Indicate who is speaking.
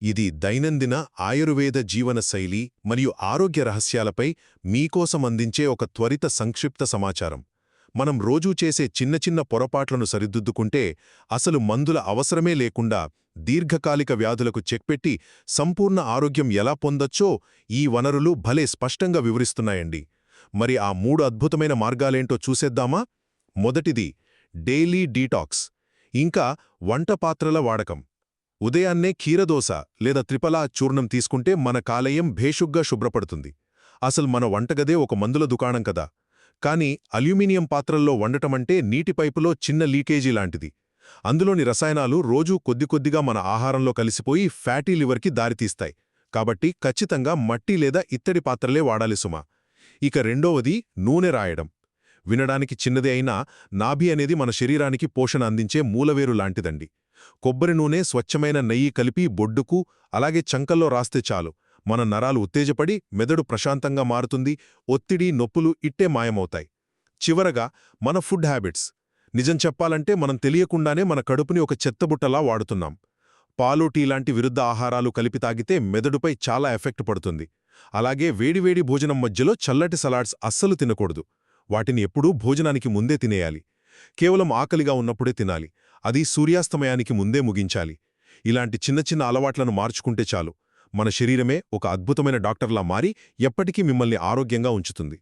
Speaker 1: ఇది దైనందిన ఆయుర్వేద జీవన శైలి మరియు ఆరోగ్య రహస్యాలపై మీకోసం అందించే ఒక త్వరిత సంక్షిప్త సమాచారం. మనం రోజూ చేసే చిన్న చిన్న పొరపాట్లను సరిదిద్దుకుంటే అసలు మందుల అవసరమే లేకుండా దీర్ఘకాలిక వ్యాధులకు చెక్పెట్టి సంపూర్ణ ఆరోగ్యం ఎలా పొందొచ్చో ఈ వనరులు భలే స్పష్టంగా వివరిస్తున్నాయండి. మరి ఆ 3 అద్భుతమైన మార్గాలేంటో చూసేద్దామా? మొదటిది డైలీ డీటాక్స్, ఇంకా వంటపాత్రల వాడకం. ఉదయాన్నే కీరదోస లేదా త్రిపలా చూర్ణం తీసుకుంటే మన కాలేయం భేషుగ్గా శుభ్రపడుతుంది. అసలు మన వంటగదే ఒక మందుల దుకాణం కదా. కాని అల్యూమినియం పాత్రల్లో వండటమంటే నీటి పైపులో చిన్న లీకేజీ లాంటిది. అందులోని రసాయనాలు రోజూ కొద్దికొద్దిగా మన ఆహారంలో కలిసిపోయి ఫ్యాటీ లివర్కి దారితీస్తాయి. కాబట్టి ఖచ్చితంగా మట్టి లేదా ఇత్తడి పాత్రలే వాడాలి సుమా. ఇక రెండవది నూనె రాయడం. వినడానికి చిన్నదే అయినా నాభి అనేది మన శరీరానికి పోషణ అందించే మూలవేరు లాంటిదండి. కొబ్బరి నూనె స్వచ్ఛమైన నెయ్యి కలిపి బొడ్డుకు అలాగే చంకల్లో రాస్తే చాలు, మన నరాలు ఉత్తేజపడి మెదడు ప్రశాంతంగా మారుతుంది, ఒత్తిడి నొప్పులు ఇట్టే మాయమవుతాయి. చివరగా మన ఫుడ్ హ్యాబిట్స్. నిజం చెప్పాలంటే మనం తెలియకుండానే మన కడుపుని ఒక చెత్తబుట్టలా వాడుతున్నాం. పాలు టీ లాంటి విరుద్ధ ఆహారాలు కలిపి తాగితే మెదడుపై చాలా ఎఫెక్ట్ పడుతుంది. అలాగే వేడివేడి భోజనం మధ్యలో చల్లటి సలాడ్స్ అస్సలు తినకూడదు. వాటిని ఎప్పుడూ భోజనానికి ముందే తినేయాలి. కేవలం ఆకలిగా ఉన్నప్పుడే తినాలి. అది సూర్యాస్తమయానికి ముందే ముగించాలి. ఇలాంటి చిన్న చిన్న అలవాట్లను మార్చుకుంటే చాలు, మన శరీరమే ఒక అద్భుతమైన డాక్టర్లా మారి ఎప్పటికీ మిమ్మల్ని ఆరోగ్యంగా ఉంచుతుంది.